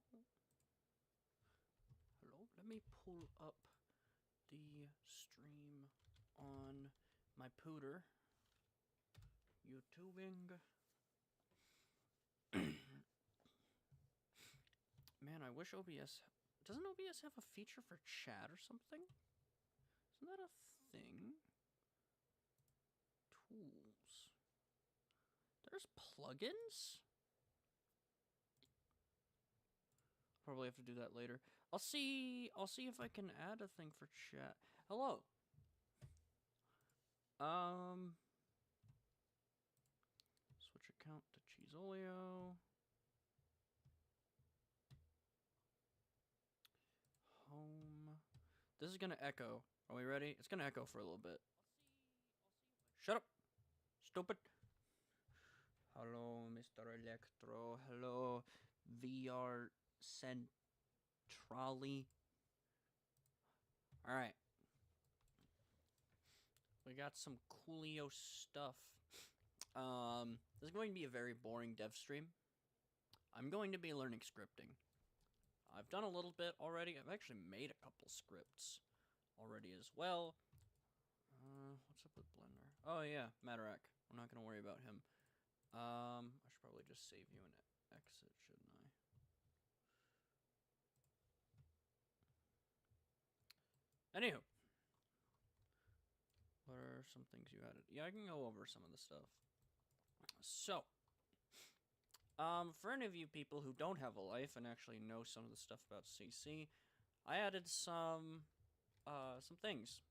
Hello? Hello? Let me pull up the stream on my pooter. YouTubing. Man, I wish OBS... Doesn't OBS have a feature for chat or something? Isn't that a thing? Tools. There's plugins? Probably have to do that later. I'll see if I can add a thing for chat. Hello. Switch account to Cheeseolio. Home. This is gonna echo. Are we ready? It's gonna echo for a little bit. Shut up, stupid. Hello, Mr. Electro. Hello, VR Centrally. All right. We got some coolio stuff. This is going to be a very boring dev stream. I'm going to be learning scripting. I've done a little bit already. I've actually made a couple scripts already as well. What's up with Blender? Oh yeah, Matarak. I'm not gonna worry about him. I should probably just save you and exit, shouldn't I? Anywho. What are some things you added? Yeah, I can go over some of the stuff. So, for any of you people who don't have a life and actually know some of the stuff about CC, I added some things.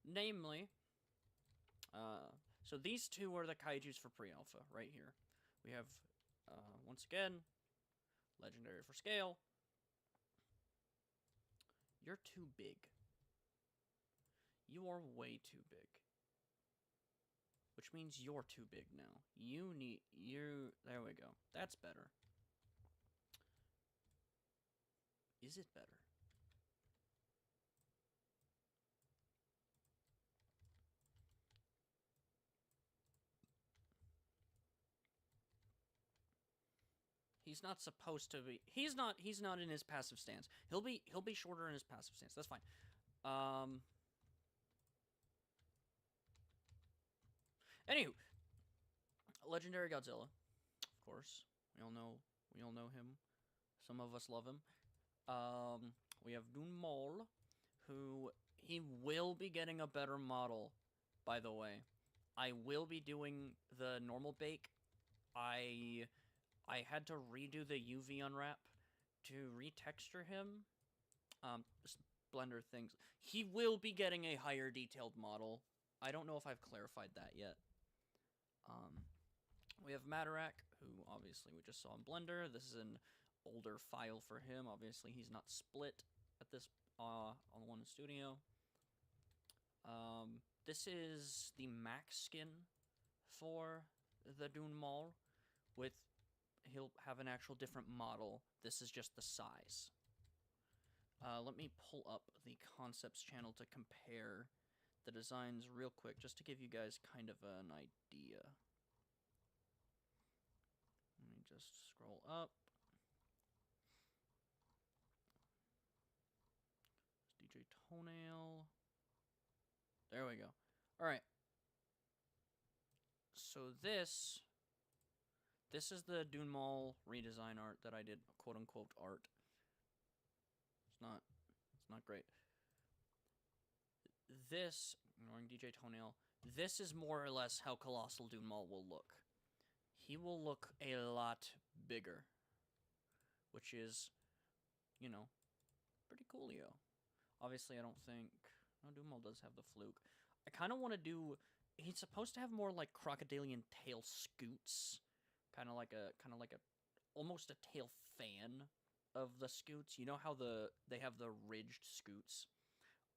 Namely, so these two are the kaijus for pre-alpha, right here. We have, once again, legendary for scale. You're too big. You are way too big. Which means you're too big now. There we go. That's better. Is it better? He's not supposed to be. He's not in his passive stance. He'll be shorter in his passive stance. That's fine. Anywho, legendary Godzilla, of course. We all know him. Some of us love him. We have Dunmol, who he will be getting a better model, by the way. I will be doing the normal bake. I had to redo the UV unwrap to retexture him. Blender things. He will be getting a higher detailed model. I don't know if I've clarified that yet. We have Matarak, who obviously we just saw in Blender. This is an older file for him. Obviously, he's not split at this on the one in Studio. This is the max skin for the Dunmol. He'll have an actual different model. This is just the size. Let me pull up the concepts channel to compare the designs real quick, just to give you guys kind of an idea. Let me just scroll up. DJ Toenail. There we go. Alright. So this is the Dunmol redesign art that I did, quote-unquote art. It's not great. This, ignoring DJ Toenail, this is more or less how Colossal Dunmol will look. He will look a lot bigger, which is, you know, pretty coolio. Obviously, I don't think... No, Dunmol does have the fluke. I kind of want to do... He's supposed to have more, like, crocodilian tail scoots. Kind of like a... Almost a tail fan of the scoots. You know how they have the ridged scoots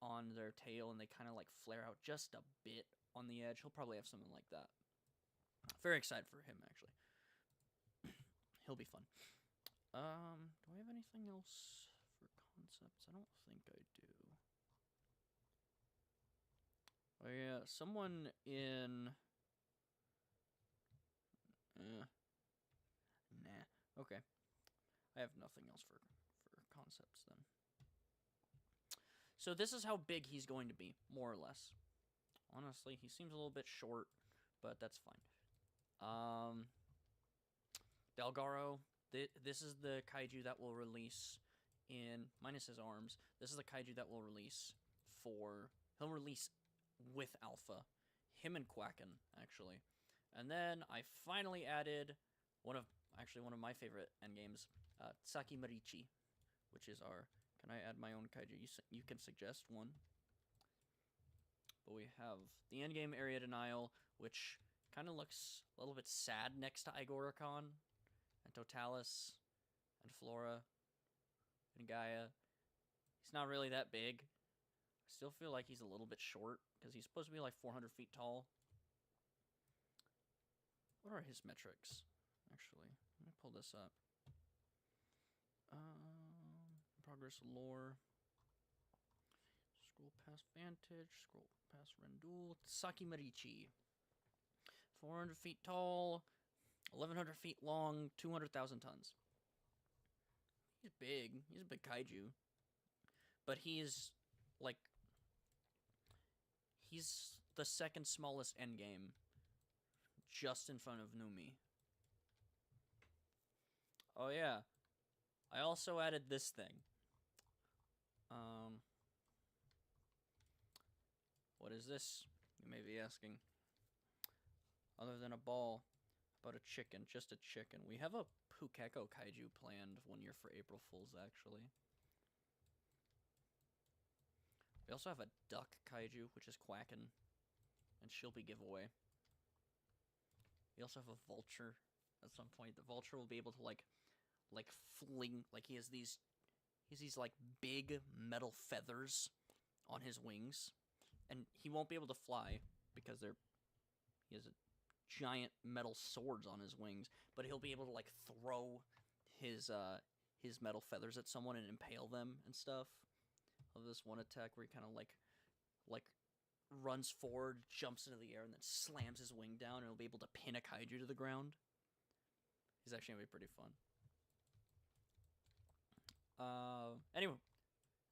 on their tail, and they kind of, like, flare out just a bit on the edge? He'll probably have something like that. Very excited for him, actually. He'll be fun. Do I have anything else for concepts? I don't think I do. Oh yeah, someone in... Nah. Okay. I have nothing else for concepts then. So this is how big he's going to be, more or less. Honestly, he seems a little bit short, but that's fine. Delgaro, this is the kaiju that will release in, minus his arms, this is the kaiju that will release he'll release with Alpha. Him and Quacken, actually. And then I finally added one of my favorite endgames, Tsaki Marichi, which is can I add my own kaiju? You can suggest one. But we have the endgame Area Denial, which kind of looks a little bit sad next to Igoricon, and Totalis, and Flora, and Gaia. He's not really that big. I still feel like he's a little bit short, because he's supposed to be like 400 feet tall. What are his metrics, actually? Let me pull this up. Progress lore. Scroll past Vantage. Scroll past Rendul. Tsaki Marichi. 400 feet tall. 1,100 feet long. 200,000 tons. He's big. He's a big kaiju. But he's, like... He's the second smallest endgame. Just in front of Numi. Oh, yeah. I also added this thing. What is this? You may be asking. Other than a ball, about a chicken, just a chicken. We have a Pukeko kaiju planned one year for April Fools, actually. We also have a duck kaiju, which is Quacken, and she'll be giveaway. We also have a vulture at some point. The vulture will be able to like fling, like he has these like big metal feathers on his wings, and he won't be able to fly because he has a giant metal swords on his wings, but he'll be able to like throw his metal feathers at someone and impale them and stuff. Of this one attack where he kind of like runs forward, jumps into the air, and then slams his wing down, and he'll be able to pin a kaiju to the ground. He's actually gonna be pretty fun. Anyway,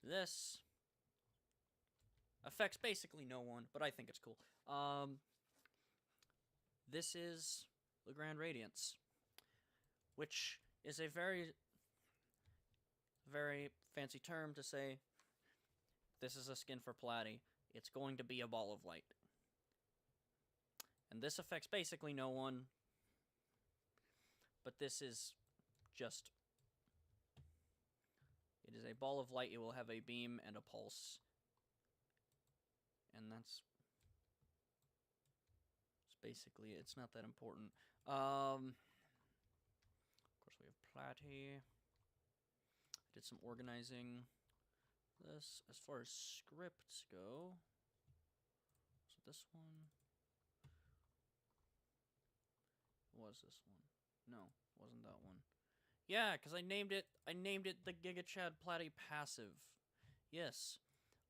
this affects basically no one, but I think it's cool. This is the Grand Radiance, which is a very, very fancy term to say this is a skin for Platy. It's going to be a ball of light. And this affects basically no one, but this is just... It is a ball of light. It will have a beam and a pulse. And that's basically it. It's not that important. Of course, we have Platy. I did some organizing. This, as far as scripts go. So this one. Was this one? No, wasn't that one. Yeah, because I named it the Giga Chad Platy passive. Yes,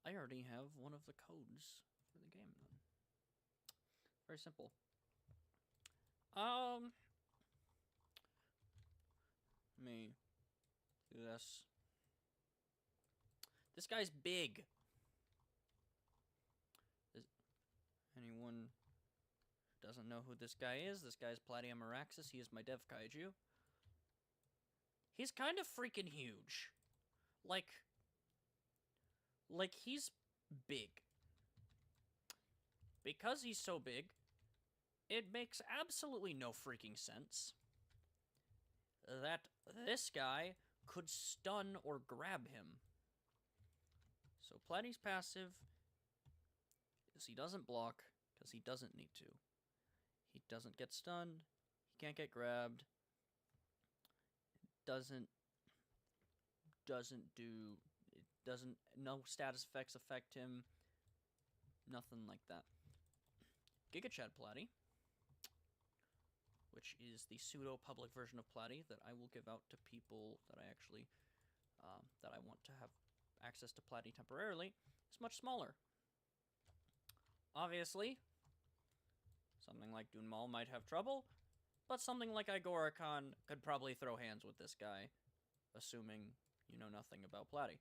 I already have one of the codes for the game done. Very simple. Let me do this. This guy's big. Anyone who doesn't know who this guy is, this guy's Platy Amaraxis. He is my dev kaiju. He's kind of freaking huge. Like he's big. Because he's so big, it makes absolutely no freaking sense that this guy could stun or grab him. So Platy's passive is he doesn't block because he doesn't need to. He doesn't get stunned. He can't get grabbed. No status effects affect him. Nothing like that. Giga Chad Platy, which is the pseudo public version of Platy that I will give out to people that I actually that I want to have access to Platy temporarily, is much smaller. Obviously, something like Dunmal might have trouble, but something like Igoricon could probably throw hands with this guy assuming you know nothing about Platy.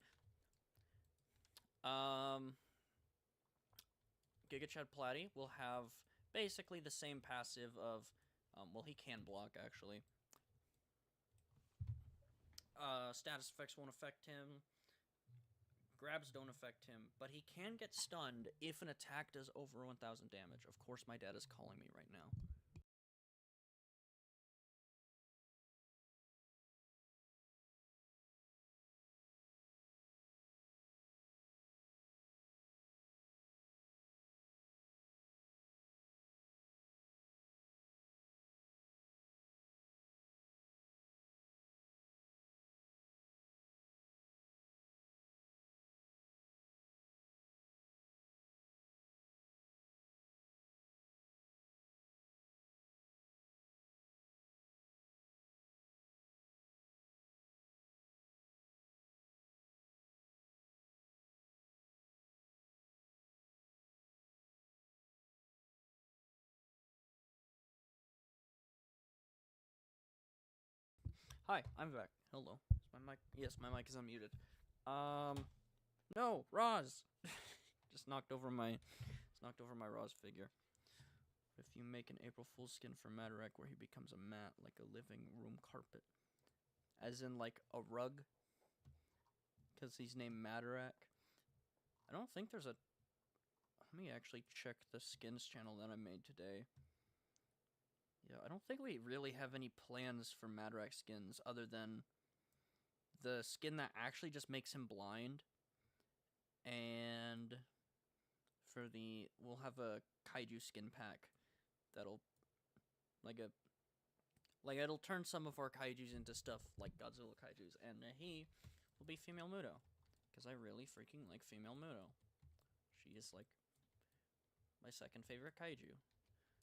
Giga Chad Platy will have basically the same passive of, well, he can block, actually. Status effects won't affect him. Grabs don't affect him, but he can get stunned if an attack does over 1,000 damage. Of course, my dad is calling me right now. Hi, I'm back. Hello. Is my mic? Yes, my mic is unmuted. No, Roz. Just knocked over my Roz figure. If you make an April Fool's skin for Madarak where he becomes a mat, like a living room carpet, as in like a rug, because he's named Madarak. I don't think there's a. Let me actually check the skins channel that I made today. Yeah, I don't think we really have any plans for Madarak skins other than the skin that actually just makes him blind. And for the, we'll have a kaiju skin pack that'll, it'll turn some of our kaijus into stuff like Godzilla kaijus, and he will be female Muto, because I really freaking like female Muto. She is like my second favorite kaiju.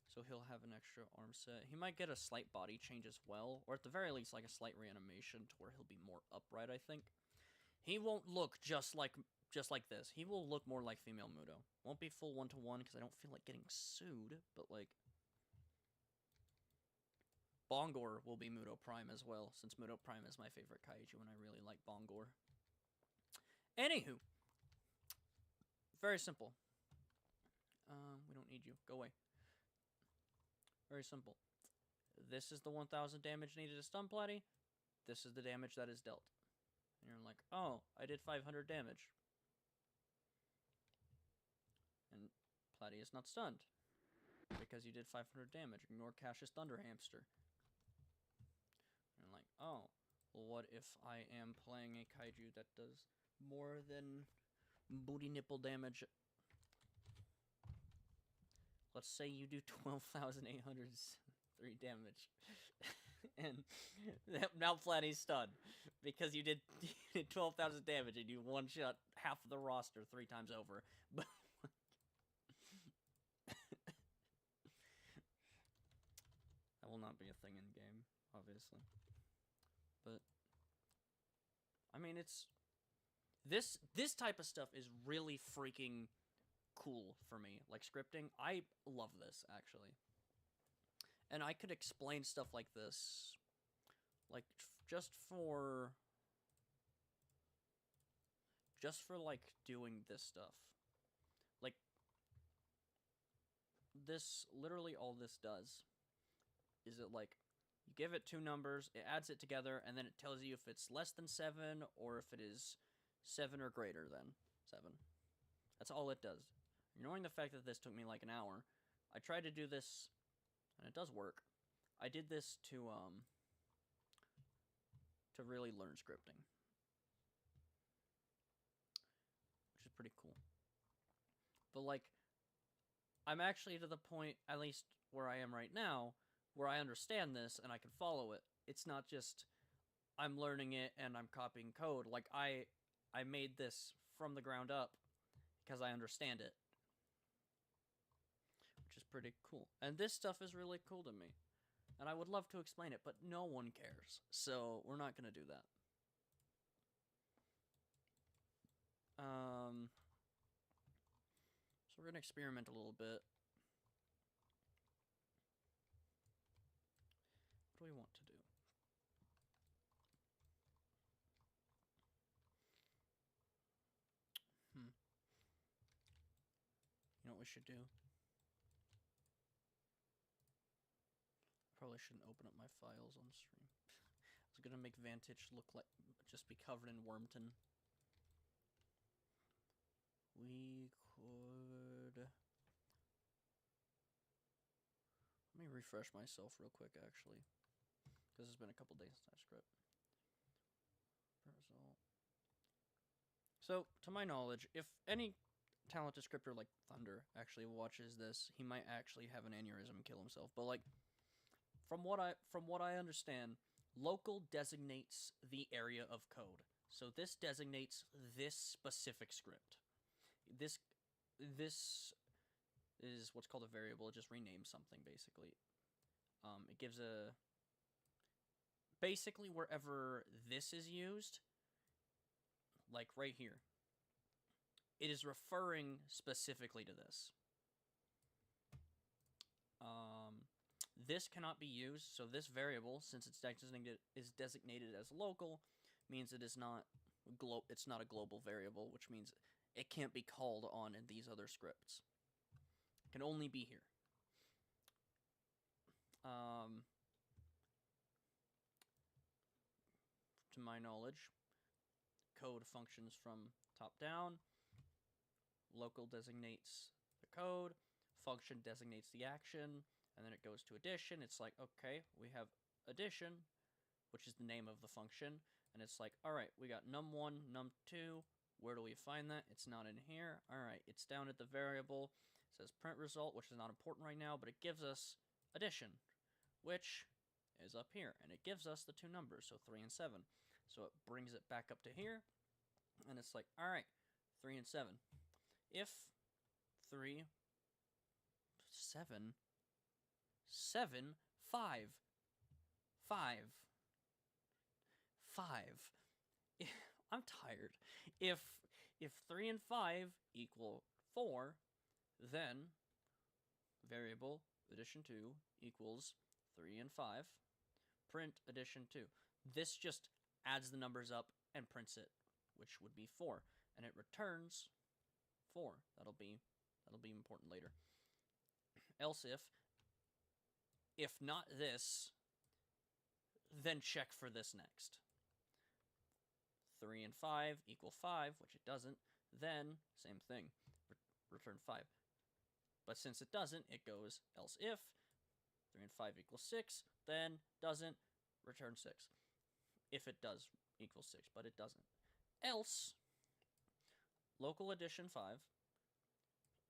So he'll have an extra arm set. He might get a slight body change as well, or at the very least, like a slight reanimation to where he'll be more upright, I think. He won't look just like this. He will look more like female Muto. Won't be full 1-to-1 because I don't feel like getting sued, but like Bongor will be Muto Prime as well, since Muto Prime is my favorite kaiju and I really like Bongor. Anywho, very simple. We don't need you. Go away. Very simple. This is the 1,000 damage needed to stun Platy. This is the damage that is dealt. And you're like, oh, I did 500 damage. And Platy is not stunned. Because you did 500 damage. Ignore Cash's Thunder Hamster. And you're like, oh, well, what if I am playing a kaiju that does more than booty nipple damage? Let's say you do 12,803 damage. And now Platy's stunned. Because you did 12,000 damage and you one-shot half of the roster 3 times over. But that will not be a thing in game, obviously. But I mean, it's this type of stuff is really freaking cool for me. Like scripting, I love this actually. And I could explain stuff like this, like just for like doing this stuff. Like this, literally all this does is it like you give it 2 numbers, it adds it together, and then it tells you if it's less than 7 or if it is 7 or greater than 7. That's all it does. Ignoring the fact that this took me like an hour, I tried to do this, and it does work. I did this to really learn scripting, which is pretty cool. But like, I'm actually to the point, at least where I am right now, where I understand this and I can follow it. It's not just I'm learning it and I'm copying code. Like I made this from the ground up because I understand it, which is pretty cool. And this stuff is really cool to me. And I would love to explain it, but no one cares. So we're not going to do that. So we're going to experiment a little bit. What do we want to do? should do. Probably shouldn't open up my files on stream. I was gonna make Vantage look like just be covered in Wormton. We could. Let me refresh myself real quick, actually, because it's been a couple days since I script. Result. So, to my knowledge, if any talented scripter like Thunder actually watches this, he might actually have an aneurysm and kill himself. But like, from what I understand, local designates the area of code. So this designates this specific script. This is what's called a variable. It just renames something basically. It gives a basically wherever this is used, like right here, it is referring specifically to this. This cannot be used, so this variable, since it's designated as local, means it is not it's not a global variable, which means it can't be called on in these other scripts. It can only be here. To my knowledge, code functions from top down. Local designates the code. Function designates the action. And then it goes to addition. It's like, okay, we have addition, which is the name of the function. And it's like, all right, we got num1, num2. Where do we find that? It's not in here. All right, it's down at the variable. It says print result, which is not important right now, but it gives us addition, which is up here. And it gives us the two numbers, so 3 and 7. So it brings it back up to here. And it's like, all right, 3 and 7. If 3, 7... 7, 5. 5. I'm tired. If 3 and 5 equal 4, then variable addition 2 equals 3 and 5. Print addition 2. This just adds the numbers up and prints it, which would be 4, and it returns 4. That'll be important later. Else if not this, then check for this next. 3 and 5 equal 5, which it doesn't. Then, same thing, return 5. But since it doesn't, it goes else if 3 and 5 equals 6, then doesn't, return 6. If it does equal 6, but it doesn't. Else, local addition 5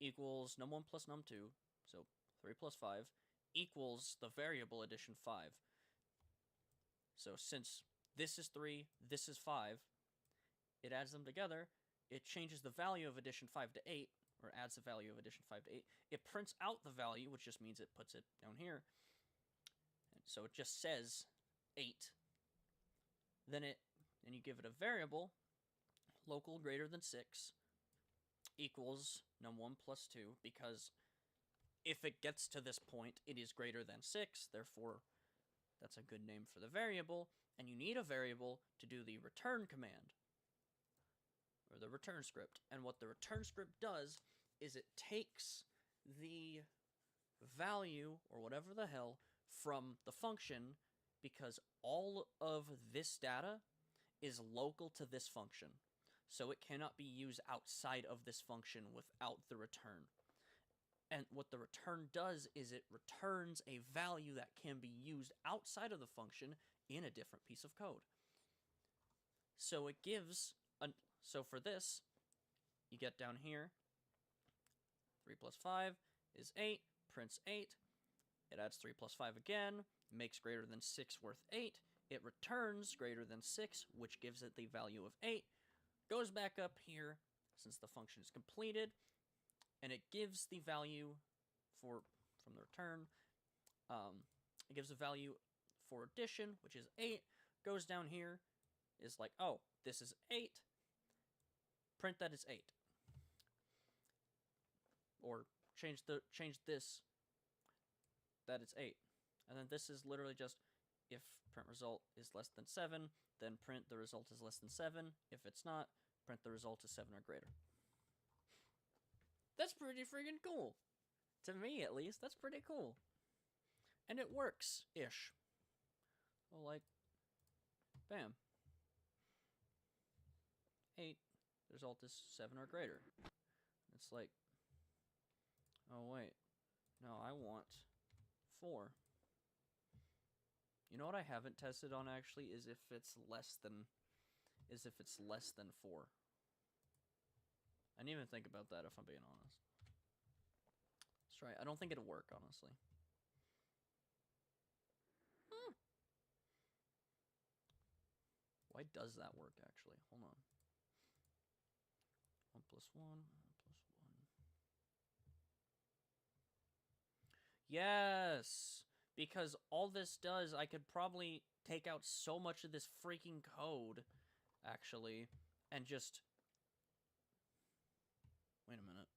equals num1 plus num2, so 3 plus 5, equals the variable addition 5. So since this is 3, this is 5, it adds them together, it changes the value of addition 5 to 8, or adds the value of addition 5 to 8. It prints out the value, which just means it puts it down here. And so it just says 8. Then you give it a variable, local greater than 6, equals num1 plus 2, because if it gets to this point, it is greater than 6, therefore that's a good name for the variable, and you need a variable to do the return command, or the return script. And what the return script does is it takes the value, or whatever the hell, from the function, because all of this data is local to this function. So it cannot be used outside of this function without the return. And what the return does is it returns a value that can be used outside of the function in a different piece of code. So it gives, so for this, you get down here, 3 plus 5 is 8, prints 8, it adds 3 plus 5 again, makes greater than 6 worth 8, it returns greater than 6, which gives it the value of 8, goes back up here, since the function is completed, and it gives the value from the return. It gives a value for addition, which is 8. Goes down here, is like, oh, this is 8. Print that it's 8. Or change this that it's 8. And then this is literally just if print result is less than 7, then print the result is less than 7. If it's not, print the result is 7 or greater. That's pretty freaking cool. To me, at least, that's pretty cool. And it works-ish. Well, like, bam. 8. The result is 7 or greater. It's like, oh wait, no, I want 4. You know what I haven't tested on actually is if it's less than 4. I didn't even think about that if I'm being honest. Let's try. I don't think it'll work, honestly. Why does that work actually? Hold on. 1 plus 1 plus 1. Yes! Because all this does, I could probably take out so much of this freaking code, actually, and just... Wait a minute.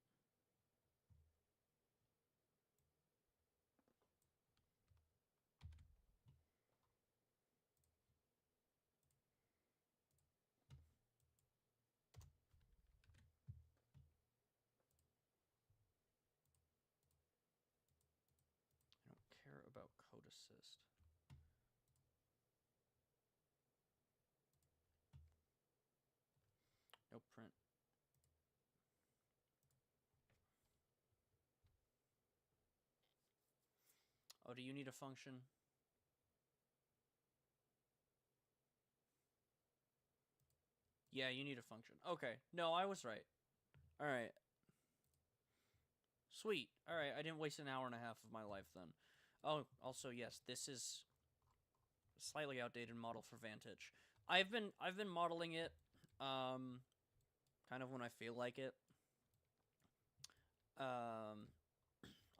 I don't care about code assist. No print. Oh, do you need a function? Yeah, you need a function. Okay. No, I was right. Alright. Sweet. Alright, I didn't waste an hour and a half of my life then. Oh, also, yes, this is a slightly outdated model for Vantage. I've been modeling it, kind of when I feel like it.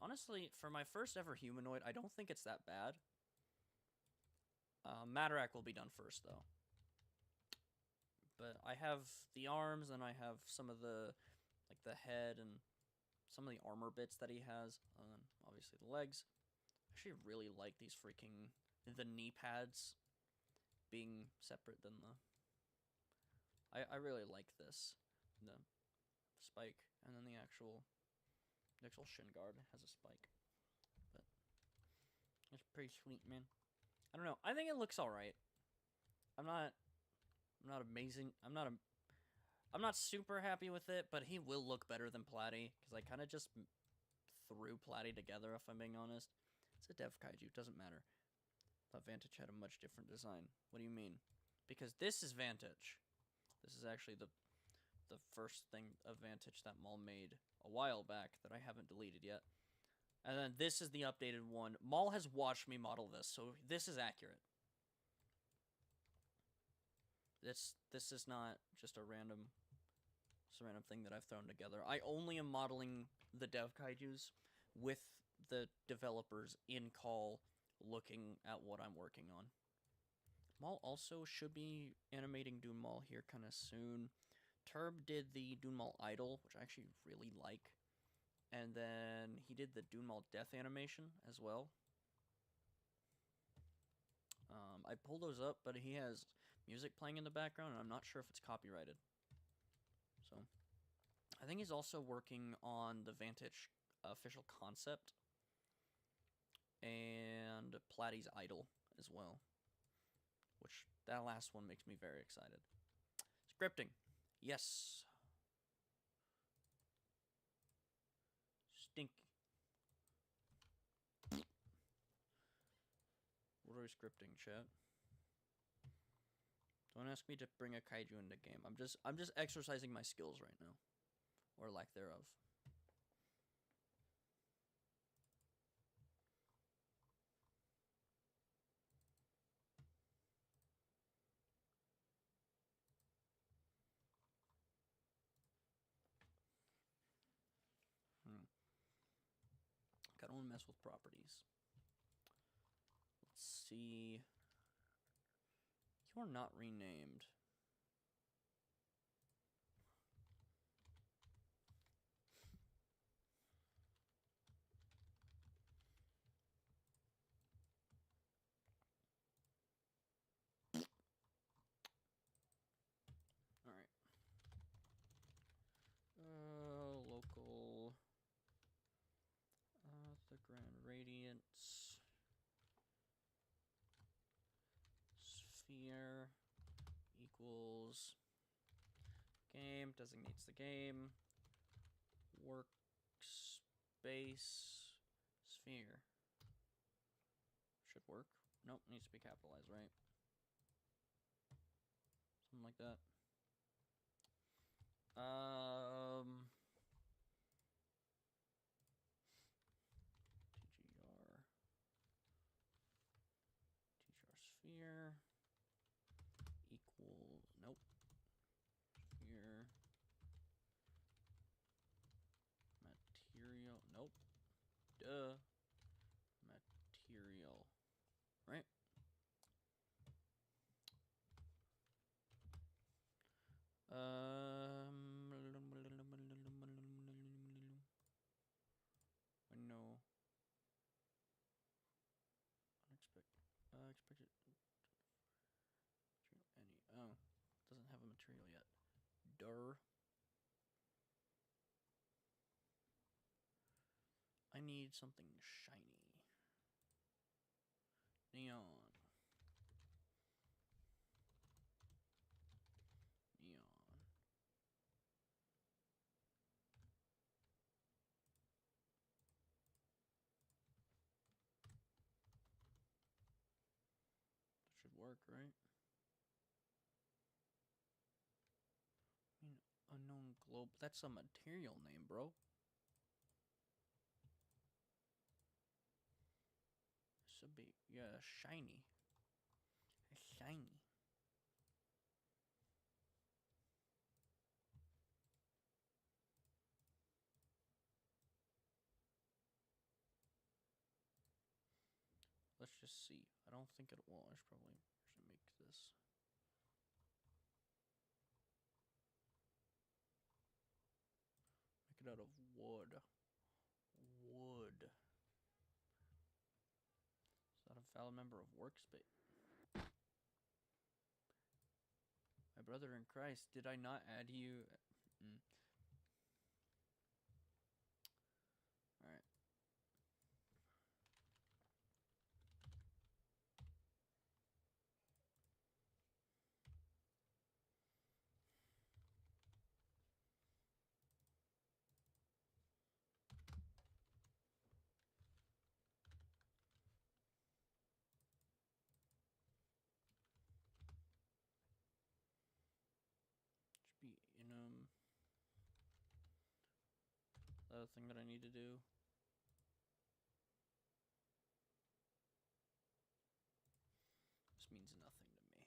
Honestly, for my first ever humanoid, I don't think it's that bad. Matarak will be done first, though. But I have the arms, and I have some of the, like, the head and some of the armor bits that he has. And then, obviously, the legs. I actually really like these freaking, the knee pads being separate than the... I really like this. The spike, and then the actual shin guard has a spike. But it's pretty sweet, man. I don't know. I think it looks alright. I'm not amazing. I'm not super happy with it, but he will look better than Platy, because I kind of just threw Platy together, if I'm being honest. It's a dev kaiju, doesn't matter. I thought Vantage had a much different design. What do you mean? Because this is Vantage. This is actually the first thing of Vantage that Maul made a while back that I haven't deleted yet. And then this is the updated one. Maul has watched me model this, so this is accurate. This is not just a random thing that I've thrown together. I only am modeling the dev kaijus with the developers in call looking at what I'm working on. Maul also should be animating Dune Maul here kind of soon. Turb did the Dune Maul Idol, which I actually really like. And then he did the Dune Maul Death animation as well. I pulled those up, but he has music playing in the background, and I'm not sure if it's copyrighted. So, I think he's also working on the Vantage official concept and Platy's Idol as well. Which, that last one makes me very excited. Scripting. Yes. Stink. What are we scripting, chat? Don't ask me to bring a kaiju into game. I'm just exercising my skills right now. Or lack thereof. I don't want to mess with properties. Let's see. You are not renamed. Alright. Local equals game, designates the game, workspace, sphere. Should work. Nope, needs to be capitalized, right? Something like that. TGR sphere equals, nope, sphere material, nope, duh, material, right? No. Expected. Any. Oh, doesn't have a material yet. Dur. I need something shiny. Neon. Neon. That should work, right? I mean, unknown globe. That's a material name, bro. Should be, yeah, shiny. Shiny. Let's just see. I don't think it will. I should make this. Make it out of wood. Wood. Is that a valid member of workspace? My brother in Christ, did I not add you? Alright. Should be in the other thing that I need to do. This means nothing to me.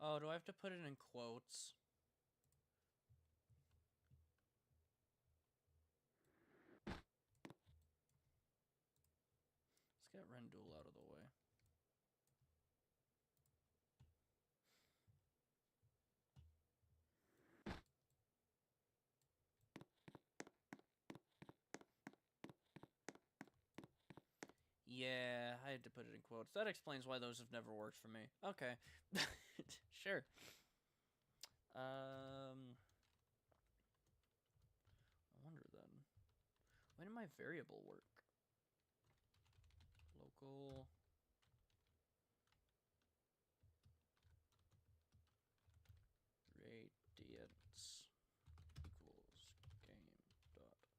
Oh, do I have to put it in quotes? Let's get Rendul out of the way. Yeah, I had to put it in quotes. That explains why those have never worked for me. Okay. Sure. I wonder then. When did my variable work? Local radiance equals game dot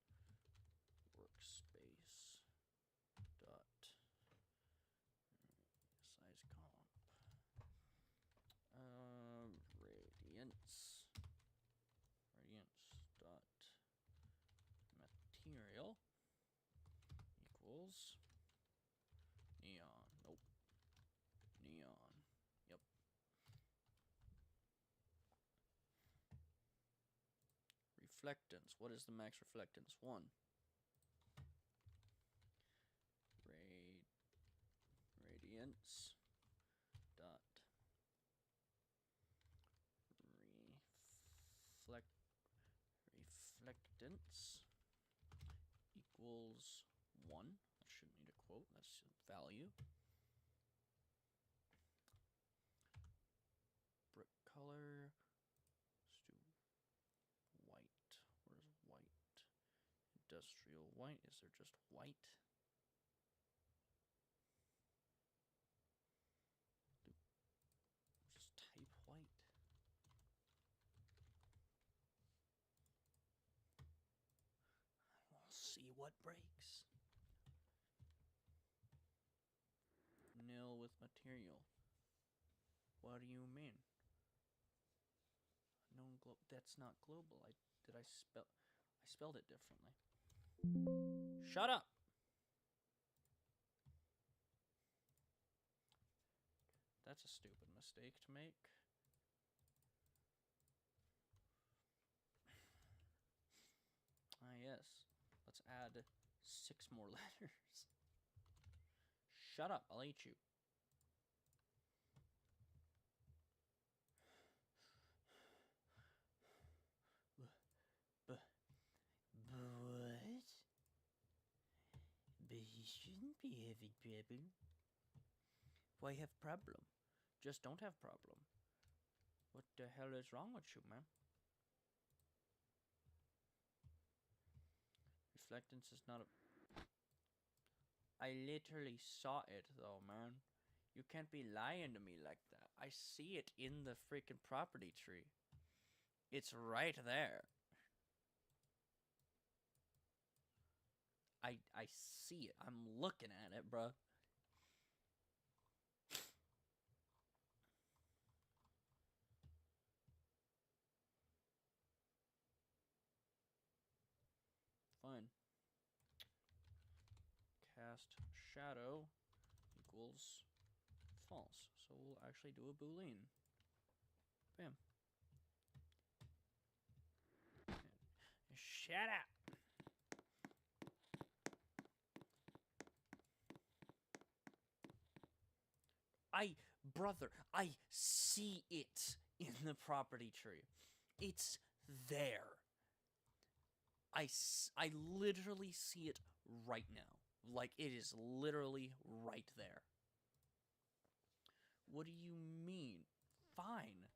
workspace dot size comp radiance dot material equals neon. Nope. Neon. Yep. Reflectance. What is the max reflectance? 1. Radiance dot reflectance equals 1. I shouldn't need a quote. That's value. industrial white. Is there just white? Just type white. We'll see what breaks. Nil with material. What do you mean? Known that's not global. I spelled it differently. Shut up. That's a stupid mistake to make. Ah, yes. Let's add 6 more letters. Shut up. I'll eat you. But what? But he shouldn't be having problem. Why have problem? Just don't have problem. What the hell is wrong with you, man? Reflectance is not a... I literally saw it, though, man. You can't be lying to me like that. I see it in the freaking property tree. It's right there. I see it. I'm looking at it, bruh. Fine. Cast shadow equals false. So we'll actually do a boolean. Bam. Shut up. Brother, I see it in the property tree. It's there. I literally see it right now. Like, it is literally right there. What do you mean? Fine.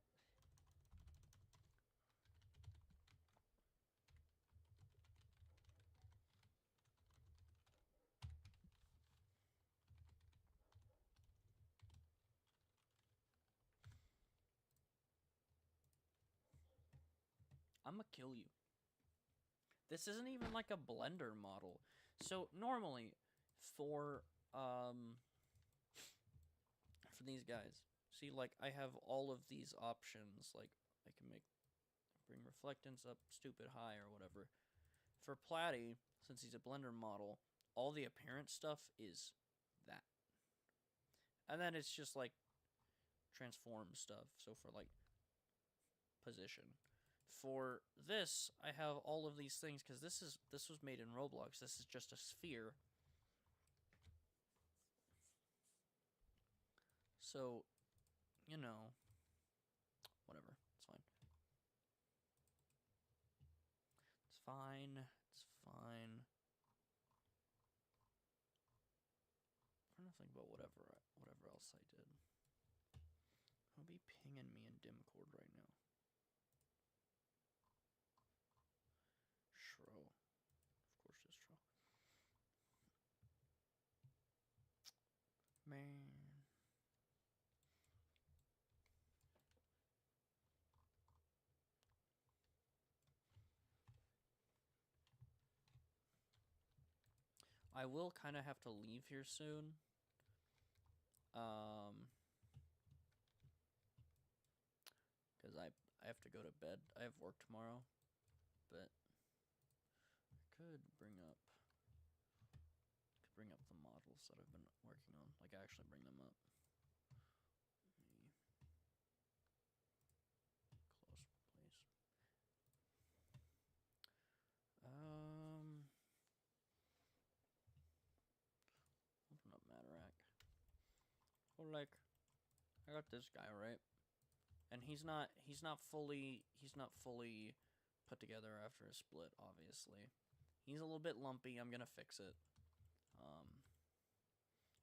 I'm gonna kill you. This isn't even like a Blender model. So normally for these guys, see, like, I have all of these options. Like, I can bring reflectance up stupid high or whatever. For Platy, since he's a Blender model, all the appearance stuff is that. And then it's just like transform stuff. So for like position. For this, I have all of these things because this was made in Roblox. This is just a sphere. So, you know, whatever. It's fine. It's fine. It's fine. I'm trying to think about whatever else I did. I'll be pinging me in Dimcord right now. Shro. Of course it's Shro. Man. I will kind of have to leave here soon. Because I have to go to bed. I have work tomorrow. But I could bring up the models that I've been working on. Like, actually bring them up. Close, please. Open up Matarak. Well, like, I got this guy, right? And he's not fully put together after a split, obviously. He's a little bit lumpy. I'm gonna fix it.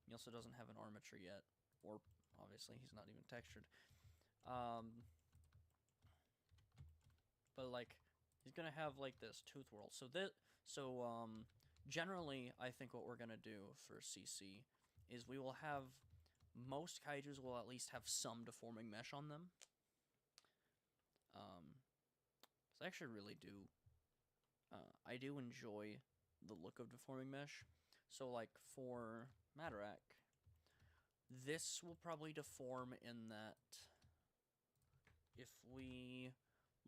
He also doesn't have an armature yet, or obviously he's not even textured. But like, he's gonna have like this tooth whirl. So So, generally, I think what we're gonna do for CC is we will have most kaijus will at least have some deforming mesh on them. So I actually really do. I do enjoy the look of deforming mesh. So, like for Matarak, this will probably deform in that if we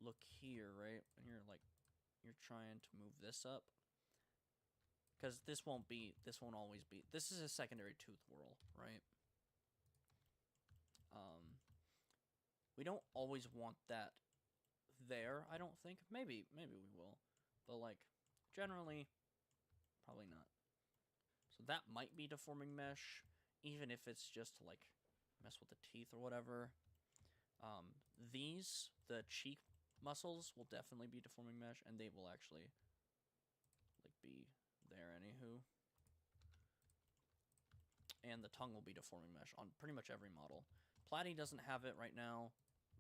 look here, right, and you're trying to move this up, because this won't always be, this is a secondary tooth whirl, right? We don't always want that there, I don't think. Maybe we will, but like generally probably not. So that might be deforming mesh, even if it's just to like mess with the teeth or whatever. The cheek muscles will definitely be deforming mesh, and they will actually like be there anywho. And the tongue will be deforming mesh on pretty much every model. Platy doesn't have it right now,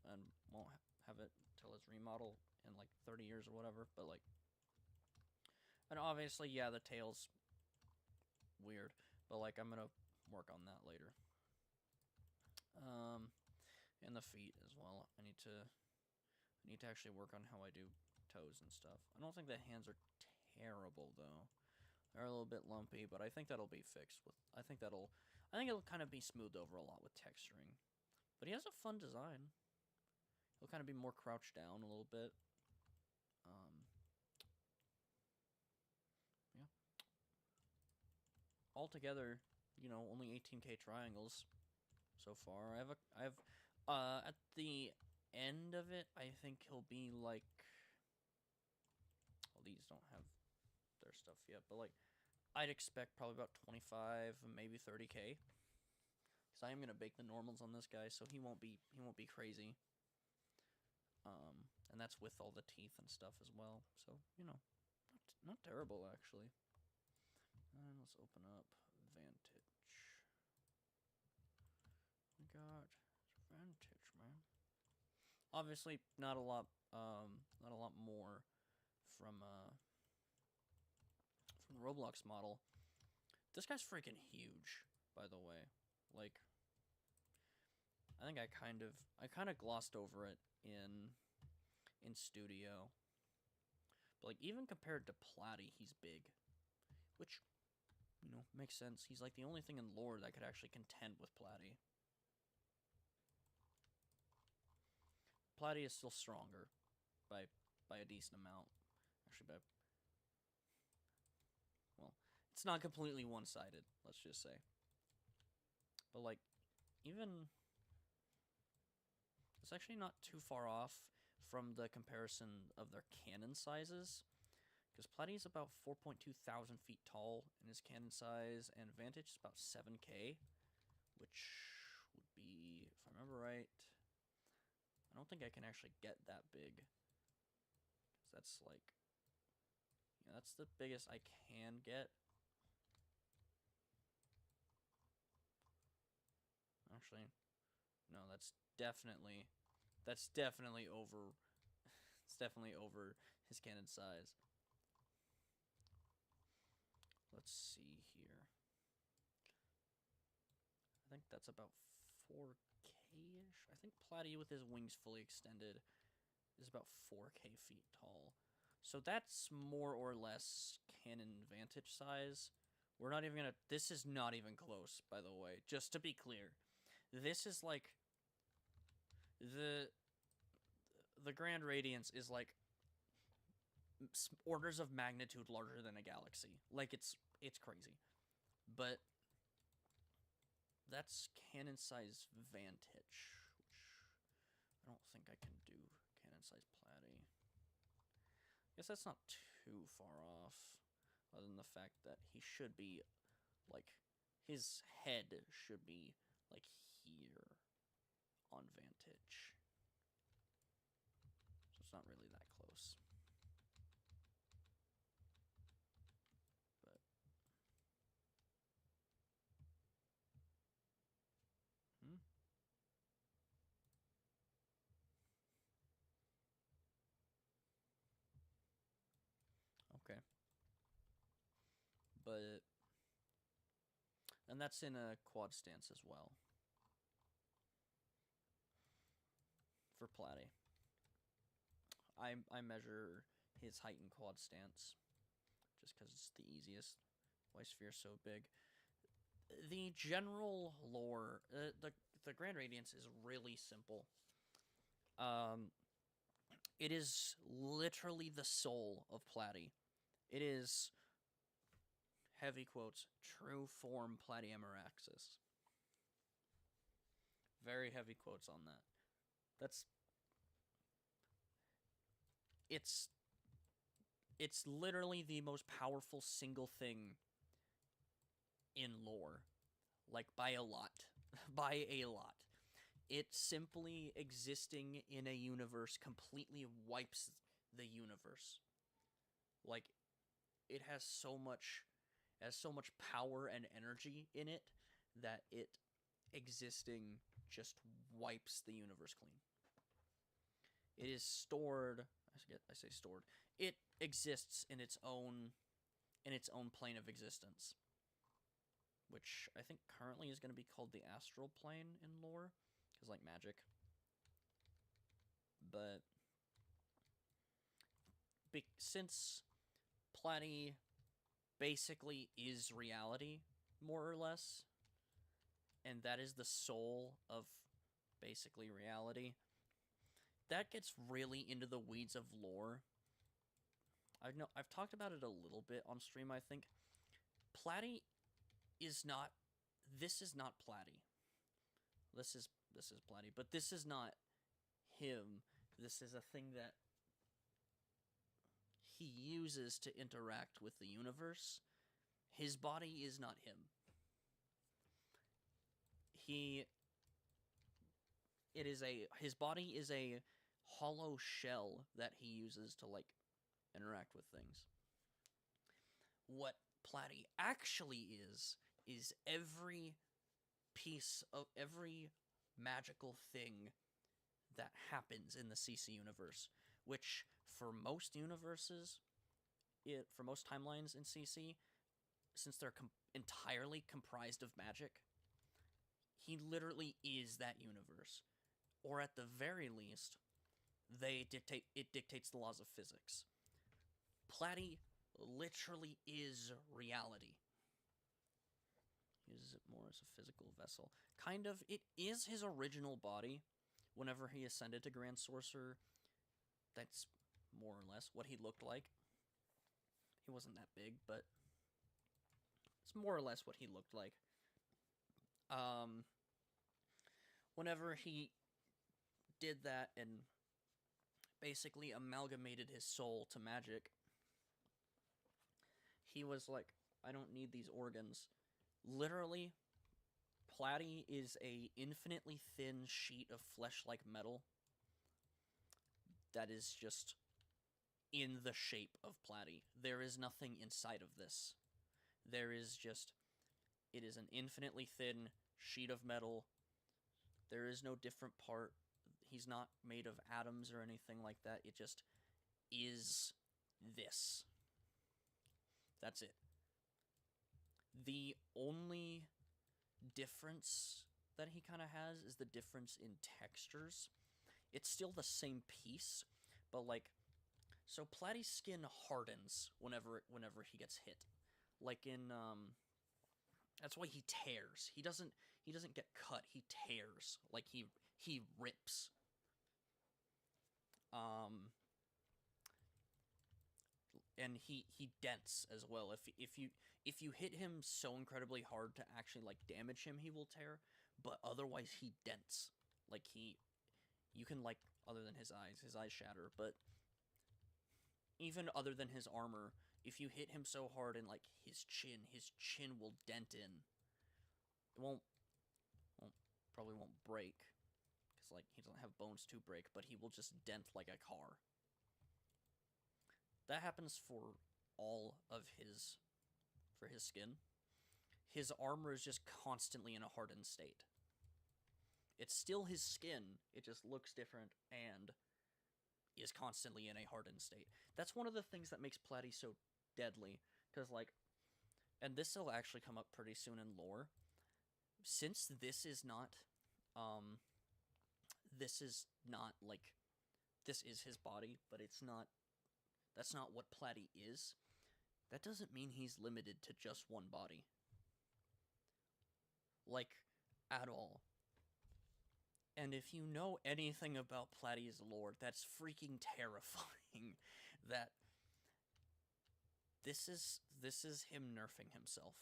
and won't have it till it's remodel in like 30 years or whatever, but like, and obviously, yeah, the tail's weird, but like, I'm gonna work on that later. And the feet as well. I need to actually work on how I do toes and stuff. I don't think the hands are terrible though. They're a little bit lumpy, but I think that'll be fixed with. I think it'll kind of be smoothed over a lot with texturing. But he has a fun design. He'll kind of be more crouched down a little bit. Yeah. Altogether, you know, only 18K triangles so far. I have at the end of it, I think he'll be like, well, these don't have their stuff yet, but like, I'd expect probably about 25, maybe 30K. Because I am gonna bake the normals on this guy, so he won't be crazy. And that's with all the teeth and stuff as well. So, you know, not terrible actually. And let's open up Vantage. We got Vantage, man. Obviously, not a lot more from the Roblox model. This guy's freaking huge, by the way. Like, I think I kind of glossed over it in Studio. But like, even compared to Platy, he's big, which, you know, makes sense. He's like the only thing in lore that could actually contend with Platy. Platy is still stronger by a decent amount. Actually, well, it's not completely one-sided, let's just say. But like, even it's actually not too far off from the comparison of their cannon sizes, because Platy is about 4.2 thousand feet tall in his cannon size, and Vantage is about 7K, which would be, if I remember right, I don't think I can actually get that big, because that's like, yeah, that's the biggest I can get. Actually, no, that's definitely over. It's definitely over his cannon size. Let's see here. I think that's about 4K-ish. I think Platy with his wings fully extended is about 4K feet tall. So that's more or less cannon Vantage size. We're not even gonna. This is not even close, by the way. Just to be clear, this is like the Grand Radiance is like orders of magnitude larger than a galaxy. Like, it's crazy. But that's cannon size Vantage, which I don't think I can do cannon size Platy. I guess that's not too far off, other than the fact that he should be, like, his head should be, like, here on Vantage. So it's not really that close. But, okay. But and that's in a quad stance as well for Platy. I measure his height in quad stance just because it's the easiest. Why Sphere's so big. The general lore, the Grand Radiance is really simple. It is literally the soul of Platy. It is, heavy quotes, true form Platyameraxis. Very heavy quotes on that. It's literally the most powerful single thing in lore. Like, by a lot. By a lot. It simply existing in a universe completely wipes the universe. Like, it has so much power and energy in it that it existing just wipes the universe clean. It is stored. I say stored. It exists in its own plane of existence, which I think currently is going to be called the astral plane in lore, because like magic. But since Platy basically is reality, more or less, and that is the soul of basically reality, that gets really into the weeds of lore. I've talked about it a little bit on stream, I think. Platy is not... This is not Platy. This is Platy, but this is not him. This is a thing that he uses to interact with the universe. His body is not him. His body is a hollow shell that he uses to, like, interact with things. What Platy actually is every piece of every magical thing that happens in the CC universe, which for most universes, for most timelines in CC, since they're entirely comprised of magic, he literally is that universe. Or at the very least, it dictates the laws of physics. Platy literally is reality. Uses it more as a physical vessel. Kind of, it is his original body. Whenever he ascended to Grand Sorcerer, that's more or less what he looked like. He wasn't that big, but it's more or less what he looked like. Whenever he did that and basically amalgamated his soul to magic, he was like, I don't need these organs. Literally, Platy is a infinitely thin sheet of flesh-like metal that is just in the shape of Platy. There is nothing inside of this. There is just... It is an infinitely thin sheet of metal. There is no different part. He's not made of atoms or anything like that. It just is this. That's it. The only difference that he kind of has is the difference in textures. It's still the same piece, but like... So Platy's skin hardens whenever he gets hit. Like in... That's why he tears. He doesn't get cut. He tears. Like he rips. And he dents as well. If you hit him so incredibly hard to actually like damage him, he will tear. But otherwise he dents. Like you can, like, other than his eyes shatter, but even other than his armor, if you hit him so hard and like his chin will dent in. It probably won't break, because like he doesn't have bones to break, but he will just dent like a car. That happens for all of his skin. His armor is just constantly in a hardened state. It's still his skin, it just looks different and is constantly in a hardened state. That's one of the things that makes Platy so deadly, because like and this will actually come up pretty soon in lore. Since um, this is not like this is his body, but it's not. That's not what Platy is. That doesn't mean he's limited to just one body. Like, at all. And if you know anything about Platy's lore, that's freaking terrifying. That this is him nerfing himself.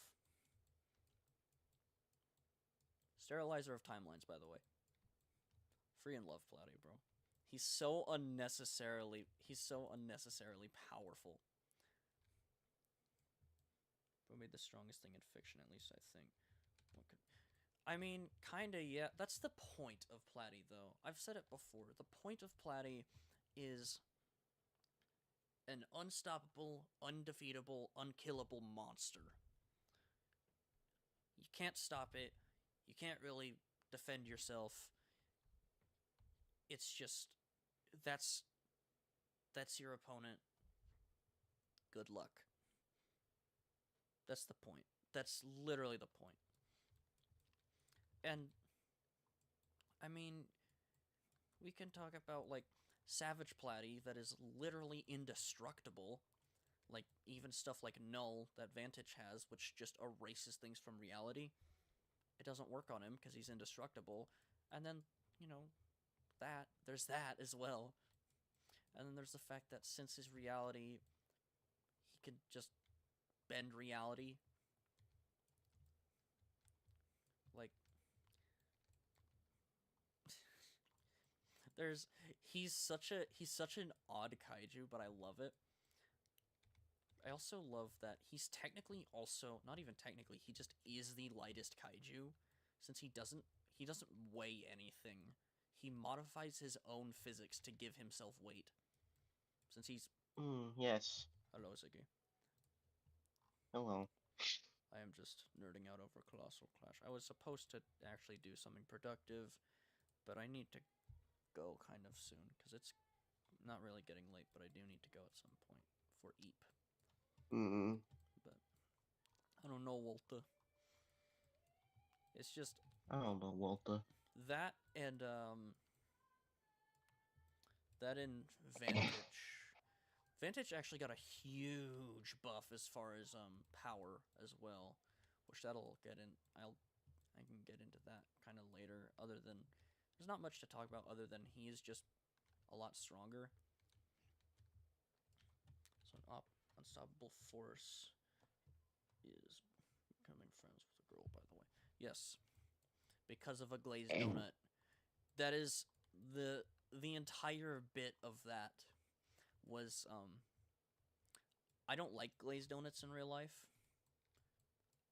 Sterilizer of timelines, by the way. Free and love Platy, bro. He's so unnecessarily powerful. But made the strongest thing in fiction, at least I think. What could I mean, kinda, yeah. That's the point of Platy, though. I've said it before. The point of Platy is an unstoppable, undefeatable, unkillable monster. You can't stop it. You can't really defend yourself. It's just that's your opponent. Good luck. That's the point. That's literally the point. And I mean, we can talk about like Savage Platy that is literally indestructible. Like even stuff like Null that Vantage has, which just erases things from reality. It doesn't work on him because he's indestructible. And then, there's that as well. And then there's the fact that since his reality, he can just bend reality. Like, he's such an odd kaiju, but I love it. I also love that he's technically also, not even technically, he just is the lightest kaiju, since he doesn't weigh anything. He modifies his own physics to give himself weight. Since he's Yes. hello, Ziggy. Hello. I am just nerding out over Colossal Clash. I was supposed to actually do something productive, but I need to go kind of soon because it's not really getting late, but I do need to go at some point for Eep. Mm. But I don't know, Walter. It's just I don't know, Walter. that and that in Vantage. Vantage actually got a huge buff as far as power as well, which that'll get in. I can get into that kind of later. Other than there's not much to talk about other than he is just a lot stronger. So an unstoppable force is becoming friends with a girl. By the way, yes, because of a glazed donut. That is the entire bit of that was I don't like glazed donuts in real life.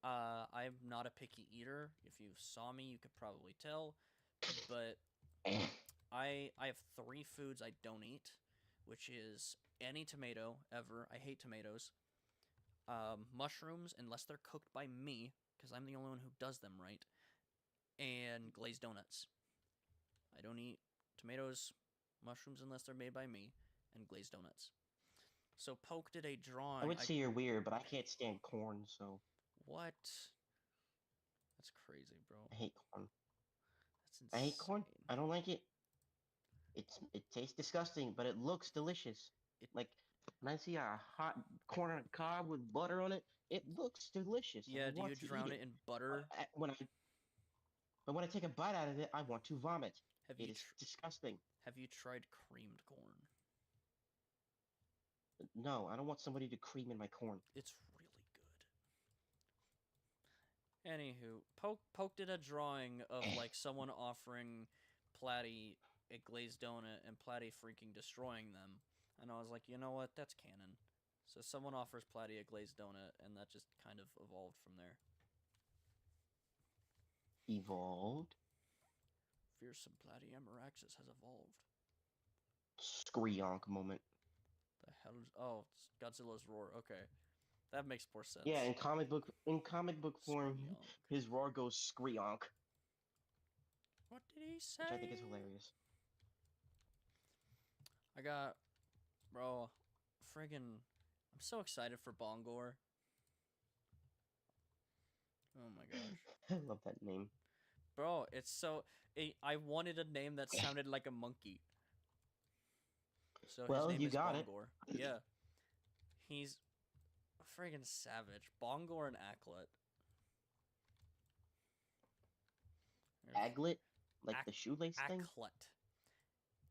I'm not a picky eater. If you saw me, you could probably tell. But I have 3 foods I don't eat, which is any tomato ever. I hate tomatoes. Mushrooms, unless they're cooked by me, because I'm the only one who does them right. And glazed donuts. I don't eat tomatoes, mushrooms unless they're made by me, and glazed donuts. So Poke did a I drawing. would say you're weird, but I can't stand corn, so What? That's crazy, bro. I hate corn. That's I hate corn. insane. I don't like it. It tastes disgusting, but it looks delicious. It Like when I see a hot corn on the cob with butter on it, it looks delicious, and I Yeah, do you want to eat drown it it. in But butter? when I take a bite out of it, I want to vomit. Have It you is disgusting. have you tried creamed corn? No, I don't want somebody to cream in my corn. It's really good. Anywho, Poke did a drawing of like someone offering Platy a glazed donut and Platy freaking destroying them. And I was like, you know what? That's canon. So someone offers Platy a glazed donut, and that just kind of evolved from there. Evolved. Fearsome Platy Amaraxis has evolved. Screonk moment. The hell is... Oh, it's Godzilla's roar. Okay. That makes more Yeah, sense. in comic book form, Screonk. his roar goes Screonk, What did he which I think is say? hilarious. I got... Bro, friggin... I'm so excited for Bongor. Oh my gosh. I love that name. Bro, it's so. I wanted a name that sounded like a monkey. So his Well, name you is got it. Bongor. Yeah. He's a friggin' savage. Bongor and Acklet. Aglet, like Ak- the shoelace thing. Acklet.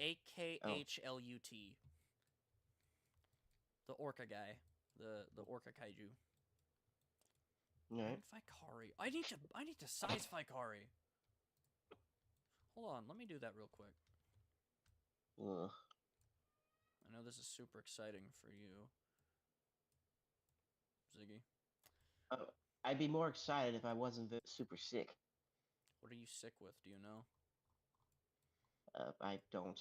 Akhlut. The orca guy. The orca kaiju. All right. And Fikari. I need to size Fikari. Hold on, let me do that real quick. Ugh. I know this is super exciting for you, Ziggy. Uh, I'd be more excited if I wasn't super sick. What are you sick with? Do you know? I don't,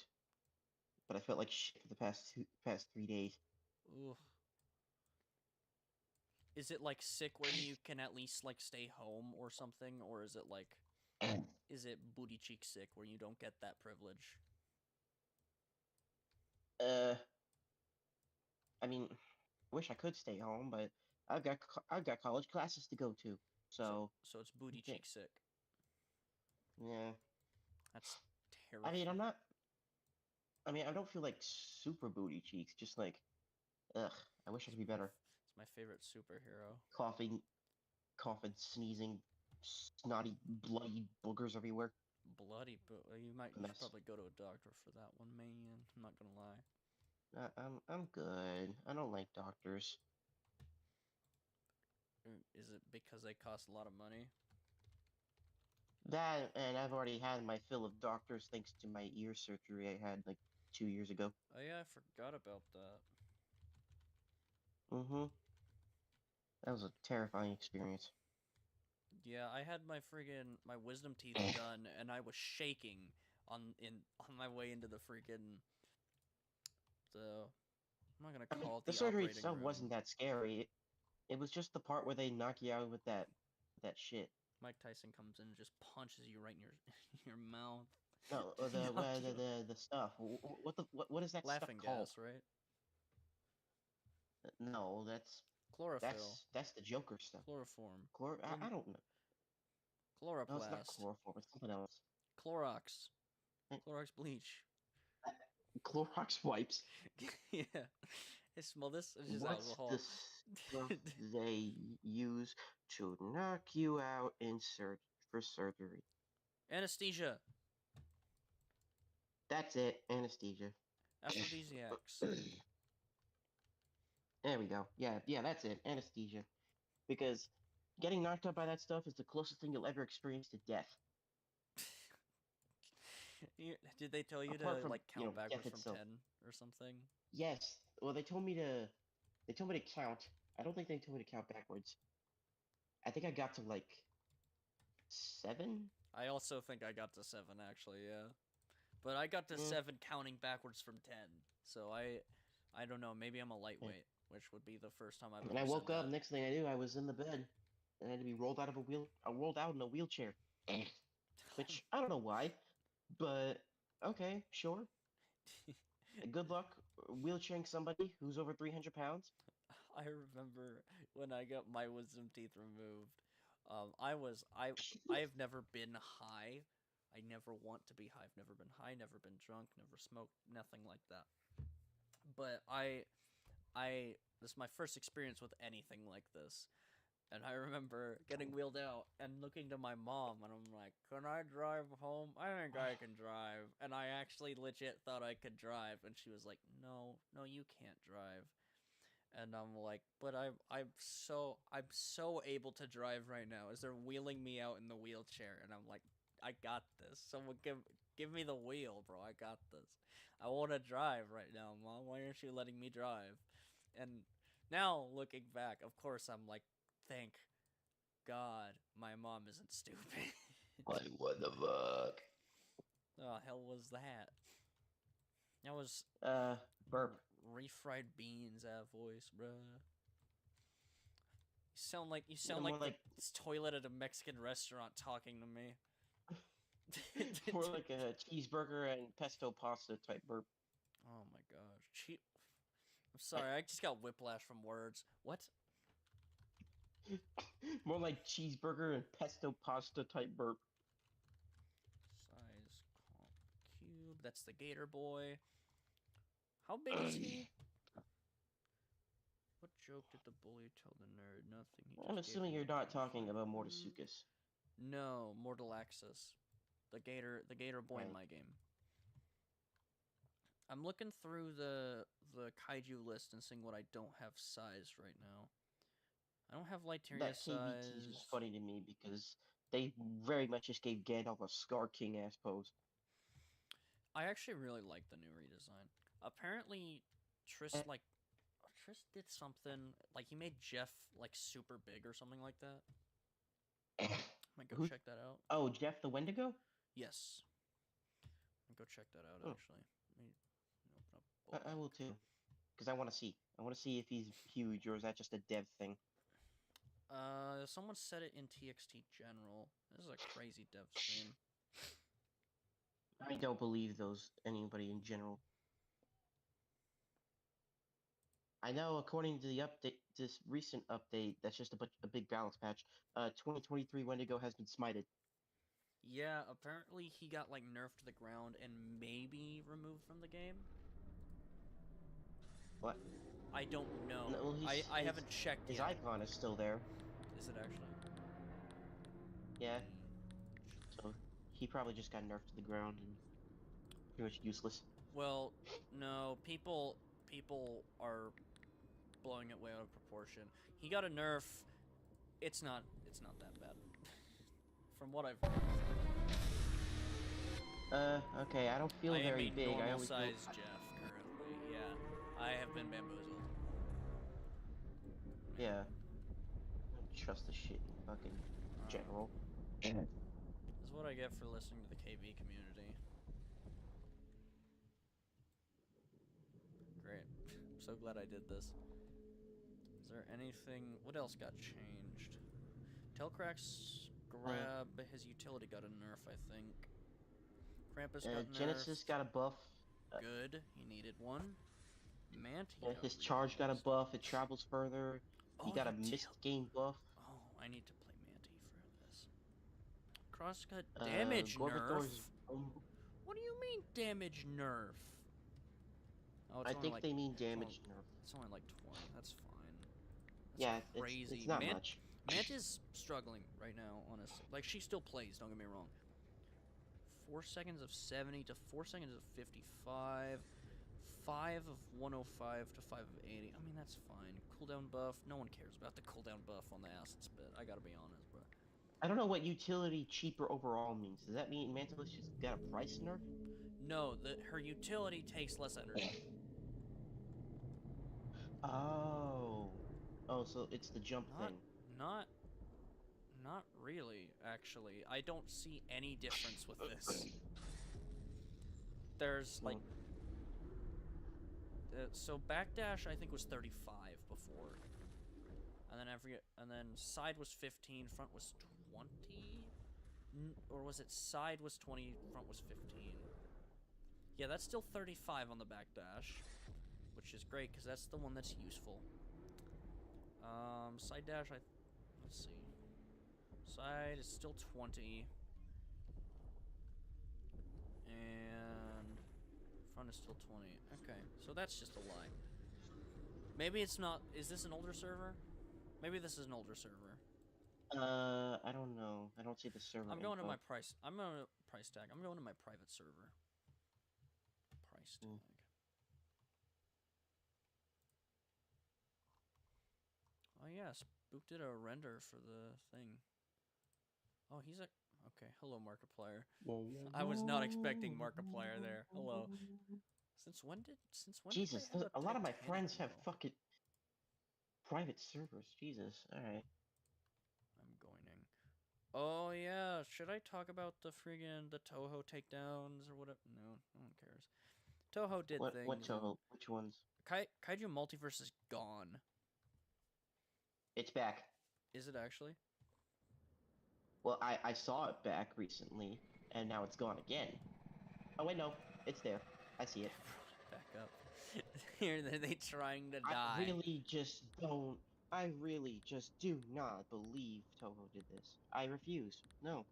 but I felt like shit for the past 3 days. Ooh. Is it like sick where you can at least like stay home or something, or is it like is it booty cheek sick where you don't get that privilege? Uh, I mean, I wish I could stay home, but I've got college classes to go to. So So so it's booty yeah, cheek sick. yeah. That's I mean, I'm terrifying. not. I mean, I don't feel like super booty cheeks. Just like, ugh. I wish I could be better. It's my favorite superhero. Coughing, coughing, sneezing, snotty, bloody boogers everywhere. Bloody, but A you should mess. probably go to a doctor for that one, man. I'm not gonna lie. I'm good. I don't like doctors. Is it because they cost a lot of money? That and I've already had my fill of doctors thanks to my ear surgery I had like 2 years ago. Oh yeah, I forgot about that. Mm-hmm. That was a terrifying experience. Yeah, I had my wisdom teeth done, and I was shaking on my way into the freaking the I'm not gonna I mean, call it the the surgery operating itself wasn't room. that scary. It was just the part where they knock you out with that shit. Mike Tyson comes in and just punches you right in your your mouth, No, knock the you. the stuff. What is that stuff Laughing called? gas, right? No, Chlorophyll, that's the Joker stuff. chloroform, I don't know. No, it's not chloroplast, chloroform. It's something else. Clorox, Eh, Clorox bleach. Clorox wipes. Yeah, I smell this. It's just What's the alcohol. stuff they use to knock you out in for surgery? Anesthesia, That's it. Anesthesia. aphrodisiacs. There we go. Yeah, yeah, that's it. Anesthesia. Because getting knocked out by that stuff is the closest thing you'll ever experience to death. Did they tell you Apart to from, like count death backwards from itself. 10 or something? Yes. Well, they told me to count. I don't think they told me to count backwards. I think I got to like 7. I also think I got to 7 actually, yeah. But I got to Mm, 7 counting backwards from 10. So I don't know, maybe I'm a yeah. lightweight, which would be the first time I've And I ever said woke up. that. Next thing I knew, I was in the bed and I had to be rolled out of a wheel. I rolled out in a wheelchair. Which I don't know why, but okay, sure. Good luck wheelchairing somebody who's over 300 pounds. I remember when I got my wisdom teeth removed. I have never been high. I never want to be high. I've never been high, never been drunk, never smoked, nothing like that. But I this is my first experience with anything like this. And I remember getting wheeled out and looking to my mom, and I'm like, "Can I drive home? I think I can drive." And I actually legit thought I could drive, and she was like, "No, no, you can't drive." And I'm like, "But I'm so able to drive right now." As they're wheeling me out in the wheelchair, and I'm like, "I got this. Someone give me the wheel, bro. I got this. I want to drive right now, mom. Why aren't you letting me drive?" And now looking back, of course, I'm like, "Thank God, my mom isn't stupid." Like, what the fuck? Oh, hell was that? That was Burp. refried beans, that voice, bruh. You Yeah, sound more like the like toilet at a Mexican restaurant talking to me. more like a cheeseburger and pesto pasta type burp. Oh my gosh. I'm I, sorry, I just got whiplash from words. What? More like cheeseburger and pesto pasta type burp. Size comp cube. That's the Gator Boy. How big is he? What joke did the bully tell the nerd? Nothing. He I'm just gave assuming him you're a not big talking fat about group. Mortisukas. No, Mortal Axis. The Gator Boy in Right. my game. I'm looking through the kaiju list and seeing what I don't have sized right now. I don't have Lighteria That KV tease was size. funny to me because they very much just gave Gandalf a Scar King ass pose. I actually really like the new redesign. Apparently, Triss Triss did something like he made Jeff like super big or something like that. Might go Who? check that out. Oh, Jeff the Wendigo? Yes, go check that out Oh, actually. Let me open up I will bulk. too. Because I want to see. I want to see if he's huge or is that just a dev thing. Someone said it in TXT General. This is a crazy dev stream. I don't believe anybody in general. I know according to the update, this recent update, that's just a big balance patch. 2023 Wendigo has been smited. Yeah, apparently he got like nerfed to the ground and maybe removed from the game. What? I don't No, know. well, I haven't checked his yet. icon is still there. Is it actually? Yeah. So he probably just got nerfed to the ground and pretty much useless. Well, no. People are blowing it way out of proportion. He got a nerf. It's not that bad. From what I've heard. Okay, I don't feel I am very a big. I normal only feel. size Jeff currently. Yeah, I have been bamboozled. Yeah. I don't trust the shit in fucking general. This is what I get for listening to the KV community. Great. I'm so glad I did this. Is there anything... What else got changed? Telcrack's grab, his utility got a nerf, I think. Krampus got Genesis nerfed. got a buff. Good. He needed one. Manty got His charge got a reduced. buff. It travels further. He Oh, got a missed game buff. Oh, I need to play Manty for this. Cross got damage Gorbathor's. nerf? What do you mean damage nerf? Oh, it's I only think like... they mean damage nerf. It's only like 20. That's fine. That's Yeah, crazy. it's not much. Mant is struggling right now, honestly. Like, she still plays, don't get me wrong. 4 seconds of 70 to 4 seconds of 55. 5 of 105 to 5 of 80. I mean, that's fine. Cooldown buff. No one cares about the cooldown buff on the acid spit. I gotta be honest, bro. I don't know what utility cheaper overall means. Does that mean Mantis just got a price nerf? No, her utility takes less energy. Oh. Oh, so it's the jump thing. Not really, actually. I don't see any difference with this. There's, like... so backdash, I think, was 35 before. And then I forget... And then side was 15, front was 20? Or was it side was 20, front was 15? Yeah, that's still 35 on the backdash. Which is great, because that's the one that's useful. Side dash, let's see. Side is still 20. And front is still 20. Okay, so that's just a lie. Maybe it's not... Is this an older server? Maybe this is an older server. I don't know. I don't see the server I'm going to info. my price... I'm going to price tag. I'm going to my private server. Price tag. Oh yeah, Spook did a render for the thing. Oh, he's a... Okay, hello, Markiplier. I was not expecting Markiplier there. Hello. Since when did Jesus, they have a lot of my Titanic friends have model? fucking private servers. Jesus, alright. I'm going in. Oh yeah, should I talk about the Toho takedowns or whatever? No one cares. Toho did things. What Toho? Which ones? Kaiju Multiverse is gone. It's back. Is it actually? Well, I saw it back recently, and now it's gone again. Oh wait, no, it's there. I see it. Back up. Here, are they trying to die? I really just don't. I really just do not believe Toho did this. I refuse. No.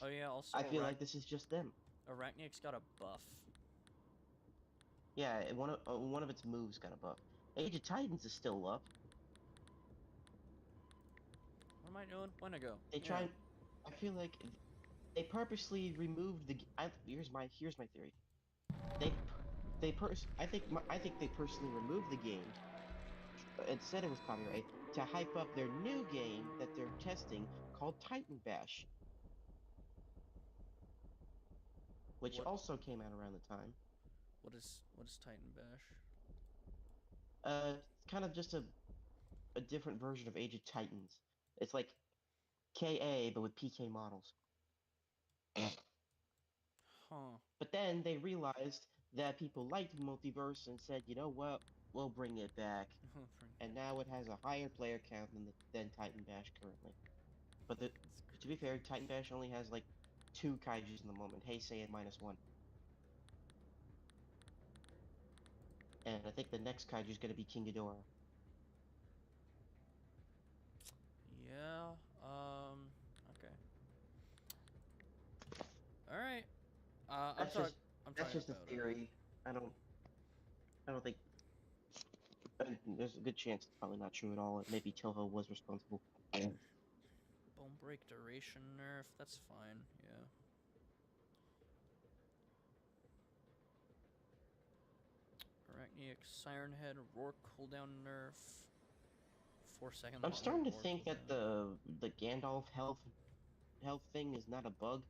Oh yeah, also I feel like this is just them. Arachnia's got a buff. Yeah, one of its moves got a buff. Age of Titans is still up. What am I doing? Wendigo. They Yeah. try. I feel like they purposely removed the. Here's my theory. They I think they personally removed the game and said it was copyright to hype up their new game that they're testing called Titan Bash, which What also came out around the time. what is Titan Bash? It's kind of just a different version of Age of Titans. It's like KA but with PK models. Huh. But then they realized that people liked multiverse and said, you know what, we'll bring it back. And now it has a higher player count than Titan Bash currently. But That's to be crazy. fair, Titan Bash only has like 2 kaijus in the moment. Hey, say it -1. And I think the next kaiju is going to be King Ghidorah. Yeah. Okay. All right. That's just I'm that's talking just a about theory. I don't I don't think there's a good chance it's probably not true at all. Maybe Toho was responsible. bone break duration nerf. That's fine. Yeah. Arachniac Siren Head Roar cooldown nerf. 4-second I'm longer starting to Roar think that cooldown. the Gandalf health thing is not a bug.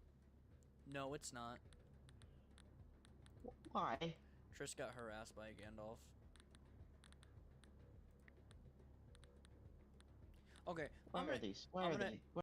No, it's not. Why? Triss got harassed by Gandalf. Okay, Why are these? Why I'm are gonna they?